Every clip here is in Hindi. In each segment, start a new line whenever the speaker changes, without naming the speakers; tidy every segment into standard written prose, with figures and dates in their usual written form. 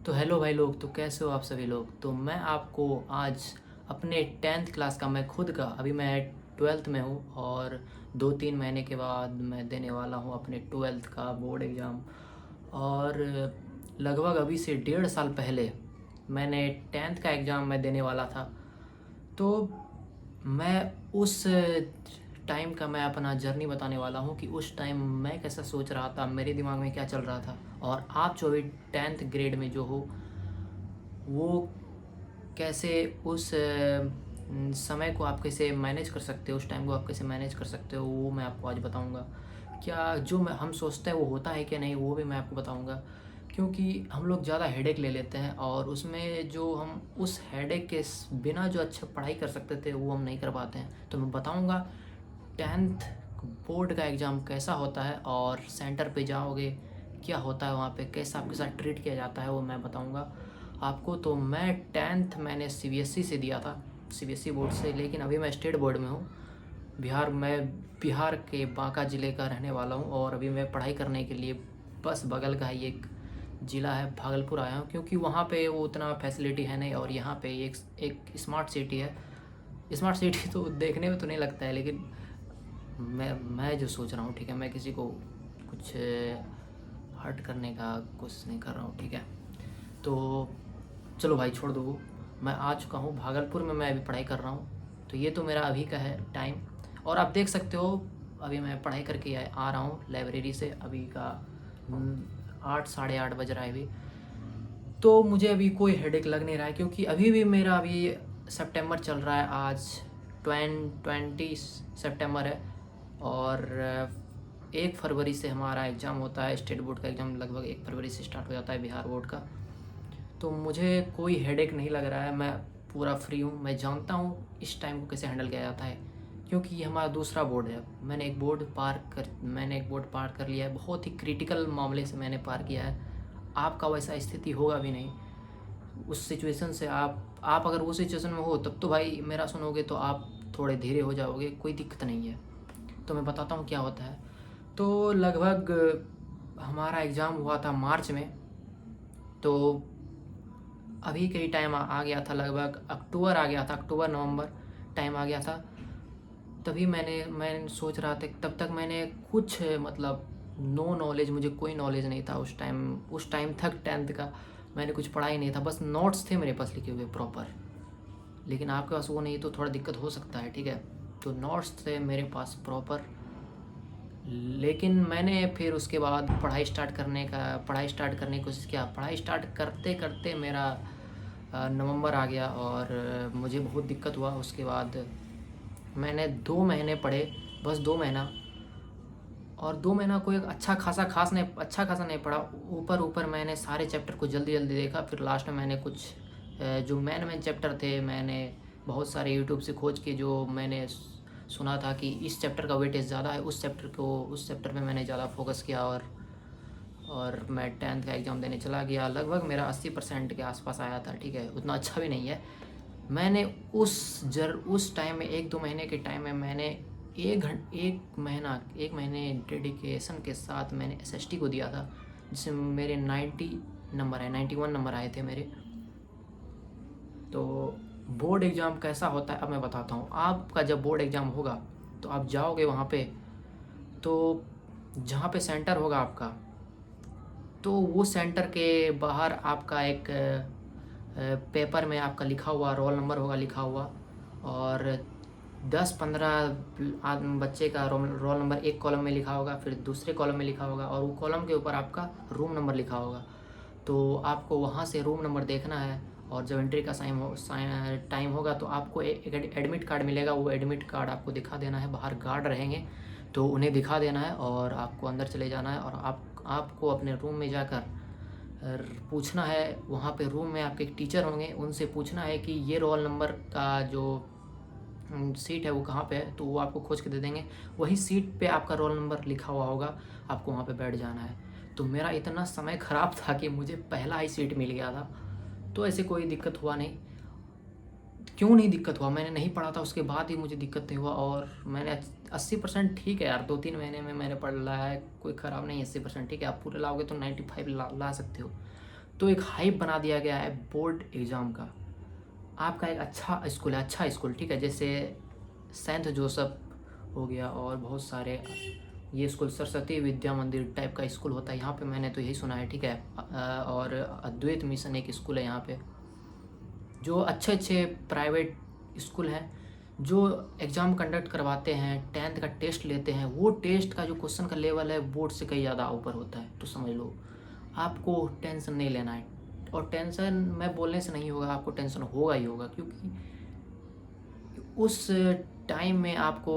तो हेलो भाई लोग, तो कैसे हो आप सभी लोग। तो मैं आपको आज अपने 10th क्लास का, मैं खुद का, अभी मैं 12th में हूँ और 2-3 महीने के बाद मैं देने वाला हूँ अपने 12th का बोर्ड एग्ज़ाम। और लगभग अभी से 1.5 साल पहले मैंने 10th का एग्ज़ाम मैं देने वाला था। तो मैं उस टाइम का मैं अपना जर्नी बताने वाला हूँ कि उस टाइम मैं कैसा सोच रहा था, मेरे दिमाग में क्या चल रहा था। और आप जो भी 10th ग्रेड में जो हो, वो कैसे उस समय को आप कैसे मैनेज कर सकते हो, उस टाइम को आप कैसे मैनेज कर सकते हो, वो मैं आपको आज बताऊंगा। क्या जो हम सोचते हैं वो होता है कि नहीं, वो भी मैं आपको बताऊंगा। क्योंकि हम लोग ज़्यादा हेडेक ले लेते हैं और उसमें जो हम उस हेडेक के बिना जो अच्छा पढ़ाई कर सकते थे वो हम नहीं कर पाते हैं। तो मैं बताऊंगा 10th बोर्ड का एग्ज़ाम कैसा होता है और सेंटर पे जाओगे क्या होता है, वहाँ पे कैसा आपके साथ ट्रीट किया जाता है, वो मैं बताऊंगा आपको। तो मैं 10th मैंने सीबीएसई से दिया था, सीबीएसई बोर्ड से, लेकिन अभी मैं स्टेट बोर्ड में हूँ। मैं बिहार के बांका ज़िले का रहने वाला हूँ और अभी मैं पढ़ाई करने के लिए बस बगल का ही एक ज़िला है भागलपुर आया हूँ, क्योंकि वहाँ पे वो उतना फैसिलिटी है नहीं और यहाँ पे एक स्मार्ट सिटी है। स्मार्ट सिटी तो देखने में तो नहीं लगता है, लेकिन मैं जो सोच रहा हूँ, ठीक है, मैं किसी को कुछ हर्ट करने का कोशिश नहीं कर रहा हूँ, ठीक है। तो चलो भाई छोड़ दो वो। मैं आ चुका हूँ भागलपुर में, मैं अभी पढ़ाई कर रहा हूँ। तो ये तो मेरा अभी का है टाइम। और आप देख सकते हो अभी मैं पढ़ाई करके आ रहा हूँ लाइब्रेरी से। अभी का 8 साढ़े 8 बज रहा है अभी। तो मुझे अभी कोई हेडेक लग नहीं रहा है, क्योंकि अभी भी मेरा अभी सितंबर चल रहा है। आज 20 सितंबर है और 1 फरवरी से हमारा एग्ज़ाम होता है। स्टेट बोर्ड का एग्ज़ाम लगभग 1 फरवरी से स्टार्ट हो जाता है, बिहार बोर्ड का। तो मुझे कोई हेडेक नहीं लग रहा है, मैं पूरा फ्री हूँ। मैं जानता हूँ इस टाइम को कैसे हैंडल किया जाता है, क्योंकि ये हमारा दूसरा बोर्ड है। मैंने एक बोर्ड पार कर लिया है, बहुत ही क्रिटिकल मामले से मैंने पार किया है। आपका वैसा स्थिति होगा भी नहीं उस सिचुएशन से। आप अगर वो सिचुएशन में हो तब तो भाई मेरा सुनोगे तो आप थोड़े धीरे हो जाओगे, कोई दिक्कत नहीं है। तो मैं बताता हूँ क्या होता है। तो लगभग हमारा एग्ज़ाम हुआ था मार्च में। तो अभी कई टाइम आ गया था, लगभग अक्टूबर आ गया था, अक्टूबर नवंबर टाइम आ गया था। तभी मैं सोच रहा था, तब तक मैंने कुछ मतलब नो नॉलेज, मुझे कोई नॉलेज नहीं था उस टाइम तक 10th का मैंने कुछ पढ़ा ही नहीं था। बस नोट्स थे मेरे पास लिखे हुए प्रॉपर। लेकिन आपके पास वो नहीं तो थोड़ा दिक्कत हो सकता है, ठीक है। तो नोट्स थे मेरे पास प्रॉपर। लेकिन मैंने फिर उसके बाद पढ़ाई स्टार्ट करने की कोशिश किया। पढ़ाई स्टार्ट करते करते मेरा नवंबर आ गया और मुझे बहुत दिक्कत हुआ। उसके बाद मैंने 2 महीने पढ़े, बस 2 महीना। और 2 महीना कोई अच्छा खासा नहीं पढ़ा। ऊपर ऊपर मैंने सारे चैप्टर को जल्दी जल्दी देखा। फिर लास्ट में मैंने कुछ जो मेन चैप्टर थे, मैंने बहुत सारे यूट्यूब से खोज के, जो मैंने सुना था कि इस चैप्टर का वेटेज ज़्यादा है, उस चैप्टर पे मैंने ज़्यादा फोकस किया। और मैं 10th का एग्ज़ाम देने चला गया। लगभग मेरा 80% के आसपास आया था, ठीक है, उतना अच्छा भी नहीं है। मैंने उस टाइम में 1-2 महीने के टाइम में मैंने 1 महीने डेडिकेशन के साथ मैंने एसएसटी को दिया था, जिसमें मेरे 91 नंबर आए थे मेरे। तो बोर्ड एग्ज़ाम कैसा होता है अब मैं बताता हूँ। आपका जब बोर्ड एग्ज़ाम होगा तो आप जाओगे वहाँ पे, तो जहाँ पे सेंटर होगा आपका, तो वो सेंटर के बाहर आपका एक पेपर में आपका लिखा हुआ रोल नंबर होगा लिखा हुआ। और 10-15 बच्चे का रोल नंबर एक कॉलम में लिखा होगा, फिर दूसरे कॉलम में लिखा होगा, और वो कॉलम के ऊपर आपका रूम नंबर लिखा होगा। तो आपको वहाँ से रूम नंबर देखना है। और जब एंट्री का टाइम होगा तो आपको एक एडमिट कार्ड मिलेगा। वो एडमिट कार्ड आपको दिखा देना है। बाहर गार्ड रहेंगे तो उन्हें दिखा देना है और आपको अंदर चले जाना है। और आपको अपने रूम में जाकर पूछना है। वहाँ पे रूम में आपके एक टीचर होंगे, उनसे पूछना है कि ये रोल नंबर का जो सीट है वो कहाँ पे है। तो वो आपको खोज के दे देंगे। वही सीट पे आपका रोल नंबर लिखा हुआ होगा, आपको वहाँ पे बैठ जाना है। तो मेरा इतना समय ख़राब था कि मुझे पहला ही सीट मिल गया था। तो ऐसे कोई दिक्कत हुआ नहीं। क्यों नहीं दिक्कत हुआ, मैंने नहीं पढ़ा था, उसके बाद ही मुझे दिक्कत नहीं हुआ। और मैंने 80% ठीक है यार, 2-3 महीने में मैंने पढ़ लिया है, कोई ख़राब नहीं। 80% ठीक है, आप पूरे लाओगे तो 95 ला सकते हो। तो एक हाइप बना दिया गया है बोर्ड एग्ज़ाम का। आपका एक अच्छा स्कूल है, अच्छा स्कूल, ठीक है, जैसे सेंट जोसेफ हो गया और बहुत सारे ये स्कूल सरस्वती विद्या मंदिर टाइप का स्कूल होता है यहाँ पे, मैंने तो यही सुना है, ठीक है। और अद्वैत मिशन एक स्कूल है यहाँ पे। जो अच्छे अच्छे प्राइवेट स्कूल हैं जो एग्ज़ाम कंडक्ट करवाते हैं, 10th का टेस्ट लेते हैं, वो टेस्ट का जो क्वेश्चन का लेवल है बोर्ड से कहीं ज़्यादा ऊपर होता है। तो समझ लो आपको टेंशन नहीं लेना है, और टेंशन मैं बोलने से नहीं होगा, आपको टेंशन होगा ही होगा, क्योंकि उस टाइम में आपको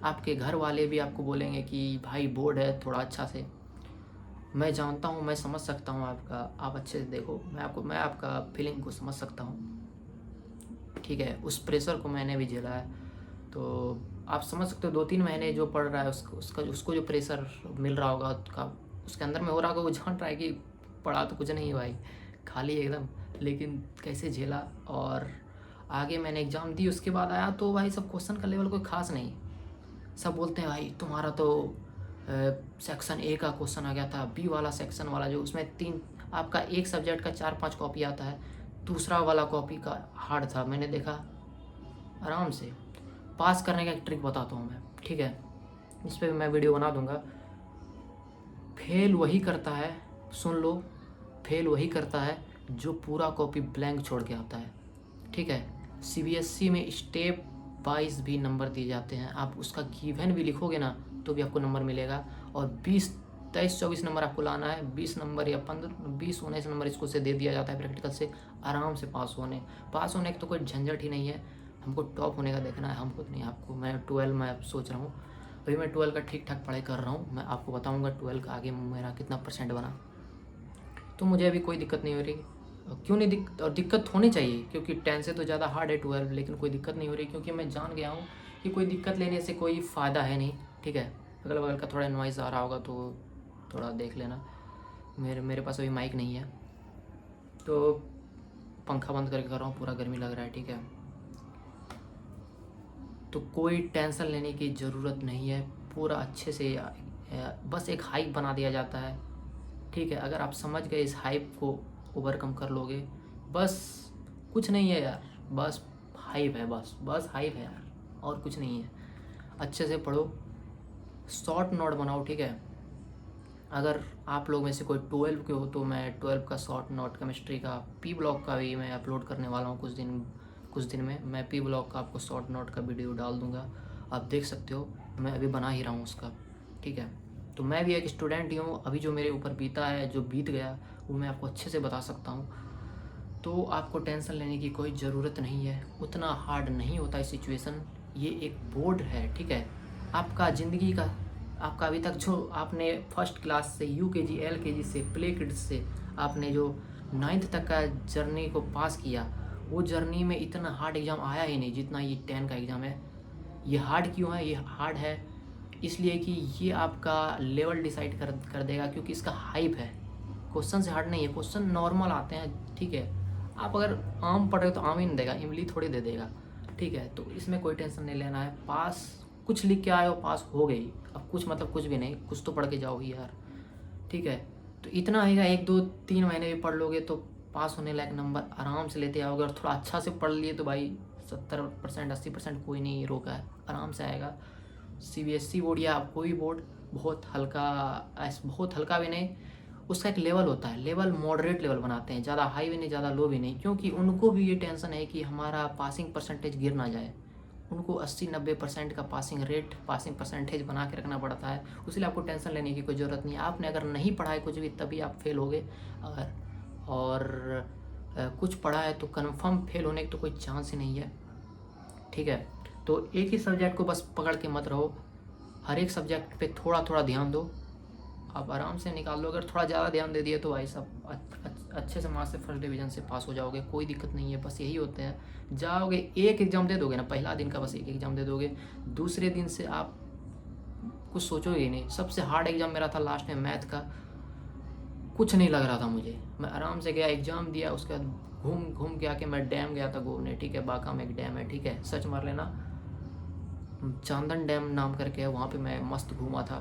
आपके घर वाले भी आपको बोलेंगे कि भाई बोर्ड है, थोड़ा अच्छा से। मैं जानता हूँ, मैं समझ सकता हूँ आपका, आप अच्छे से देखो, मैं आपका फीलिंग को समझ सकता हूँ, ठीक है। उस प्रेशर को मैंने भी झेला है, तो आप समझ सकते हो 2-3 महीने जो पढ़ रहा है उसको जो प्रेशर मिल रहा होगा उसके अंदर में हो रहा होगा, वो जान रहा है कि पढ़ा तो कुछ नहीं है भाई, खाली एकदम, लेकिन कैसे झेला। और आगे मैंने एग्ज़ाम दी, उसके बाद आया तो भाई सब क्वेश्चन का लेवल कोई ख़ास नहीं। सब बोलते हैं भाई तुम्हारा तो सेक्शन ए का क्वेश्चन आ गया था, बी वाला सेक्शन वाला जो उसमें 3 आपका एक सब्जेक्ट का 4-5 कॉपी आता है, दूसरा वाला कॉपी का हार्ड था। मैंने देखा आराम से पास करने का एक ट्रिक बताता हूँ मैं, ठीक है, इस पर मैं वीडियो बना दूँगा। फेल वही करता है, सुन लो, फेल वही करता है जो पूरा कॉपी ब्लैंक छोड़ के आता है, ठीक है। सीबीएसई में स्टेप वाइज भी नंबर दिए जाते हैं, आप उसका गिवन भी लिखोगे ना तो भी आपको नंबर मिलेगा। और 23-24 नंबर आपको लाना है, 20 नंबर या 15-20-19 नंबर इसको से दे दिया जाता है प्रैक्टिकल से, आराम से पास होने की तो कोई झंझट ही नहीं है। हमको टॉप होने का देखना है, हमको नहीं आपको। मैं 12 में सोच रहा हूँ, अभी मैं 12 का ठीक ठाक पढ़ाई कर रहा हूँ, मैं आपको बताऊँगा 12 का आगे मेरा कितना % बना। तो मुझे अभी कोई दिक्कत नहीं हो रही, क्यों नहीं और दिक्कत होनी चाहिए, क्योंकि 10 से तो ज़्यादा हार्ड है 12, लेकिन कोई दिक्कत नहीं हो रही, क्योंकि मैं जान गया हूँ कि कोई दिक्कत लेने से कोई फ़ायदा है नहीं, ठीक है। अगल बगल का थोड़ा नॉइज़ आ रहा होगा तो थोड़ा देख लेना, मेरे पास अभी माइक नहीं है, तो पंखा बंद करके कर रहा हूँ, पूरा गर्मी लग रहा है, ठीक है। तो कोई टेंशन लेने की ज़रूरत नहीं है, पूरा अच्छे से बस एक हाइप बना दिया जाता है, ठीक है। अगर आप समझ गए इस हाइप को ओवरकम कर लोगे, बस कुछ नहीं है यार, बस हाइप है, बस हाइप है यार, और कुछ नहीं है। अच्छे से पढ़ो, शॉर्ट नोट बनाओ, ठीक है। अगर आप लोग में से कोई 12 के हो तो मैं 12 का शॉर्ट नोट केमिस्ट्री का पी ब्लॉक का भी मैं अपलोड करने वाला हूँ कुछ दिन में। मैं पी ब्लॉक का आपको शॉर्ट नोट का वीडियो डाल दूँगा, आप देख सकते हो, मैं अभी बना ही रहा हूँ उसका, ठीक है। तो मैं भी एक स्टूडेंट ही हूँ, अभी जो मेरे ऊपर बीता है, जो बीत गया, वो मैं आपको अच्छे से बता सकता हूँ। तो आपको टेंशन लेने की कोई ज़रूरत नहीं है, उतना हार्ड नहीं होता है सिचुएशन, ये एक बोर्ड है, ठीक है। आपका ज़िंदगी का, आपका अभी तक जो आपने फर्स्ट क्लास से यूकेजी एलकेजी से प्ले किड्स से आपने जो 9th तक का जर्नी को पास किया, वो जर्नी में इतना हार्ड एग्ज़ाम आया ही नहीं जितना ये 10 का एग्ज़ाम है। ये हार्ड क्यों है? ये हार्ड है इसलिए कि ये आपका लेवल डिसाइड कर देगा, क्योंकि इसका हाइप है। क्वेश्चन से हार्ड नहीं है, क्वेश्चन नॉर्मल आते हैं, ठीक है। आप अगर आम पढ़ रहे हो तो आम ही नहीं देगा, इमली थोड़ी दे देगा, ठीक है। तो इसमें कोई टेंशन नहीं लेना है, पास कुछ लिख के आए हो, पास हो गई। अब कुछ मतलब कुछ भी नहीं, कुछ तो पढ़ के जाओगी यार, ठीक है। तो इतना आएगा, 1-2-3 महीने भी पढ़ लोगे तो पास होने लायक नंबर आराम से लेते आओगे। और थोड़ा अच्छा से पढ़ लिए तो भाई 70% 80% कोई नहीं रोका है, आराम से आएगा। सीबीएसई बोर्ड या कोई बोर्ड बहुत हल्का भी नहीं, उसका एक लेवल होता है, लेवल मॉडरेट लेवल बनाते हैं, ज़्यादा हाई भी नहीं ज़्यादा लो भी नहीं, क्योंकि उनको भी ये टेंशन है कि हमारा पासिंग परसेंटेज गिर ना जाए। उनको 80-90% का पासिंग परसेंटेज बना के रखना पड़ता है, इसलिए आपको टेंशन लेने की कोई ज़रूरत नहीं है। आपने अगर नहीं पढ़ा है कुछ भी तभी आप फेल होगे, और कुछ पढ़ा है तो कन्फर्म फेल होने की तो कोई चांस ही नहीं है, ठीक है। तो एक ही सब्जेक्ट को बस पकड़ के मत रहो, हर एक सब्जेक्ट पे थोड़ा थोड़ा ध्यान दो, आप आराम से निकाल लो। अगर थोड़ा ज़्यादा ध्यान दे दिए तो भाई सब अच्छे से मार्क्स से फर्स्ट डिवीज़न से पास हो जाओगे, कोई दिक्कत नहीं है। बस यही होते हैं, जाओगे एक एग्ज़ाम दे दोगे ना, पहला दिन का बस एक एग्ज़ाम दे दोगे, दूसरे दिन से आप कुछ सोचोगे ही नहीं। सबसे हार्ड एग्ज़ाम मेरा था लास्ट में मैथ का, कुछ नहीं लग रहा था मुझे, मैं आराम से गया एग्ज़ाम दिया, उसके बाद घूम के आके मैं डैम गया था घूमने, ठीक है। बाका में एक डैम है, ठीक है, सर्च मार लेना, चांदन डैम नाम करके है, वहाँ पे मैं मस्त घूमा था,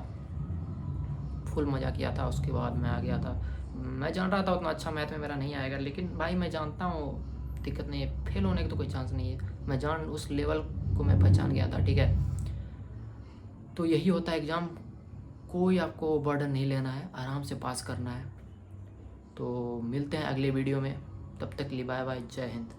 फुल मज़ा किया था। उसके बाद मैं आ गया था मैं जान रहा था उतना अच्छा मैथ में मेरा नहीं आएगा, लेकिन भाई मैं जानता हूँ दिक्कत नहीं है, फेल होने की तो कोई चांस नहीं है। उस लेवल को मैं पहचान गया था, ठीक है। तो यही होता है एग्ज़ाम, कोई आपको बर्डन नहीं लेना है, आराम से पास करना है। तो मिलते हैं अगले वीडियो में, तब तक के लिए बाय बाय, जय हिंद।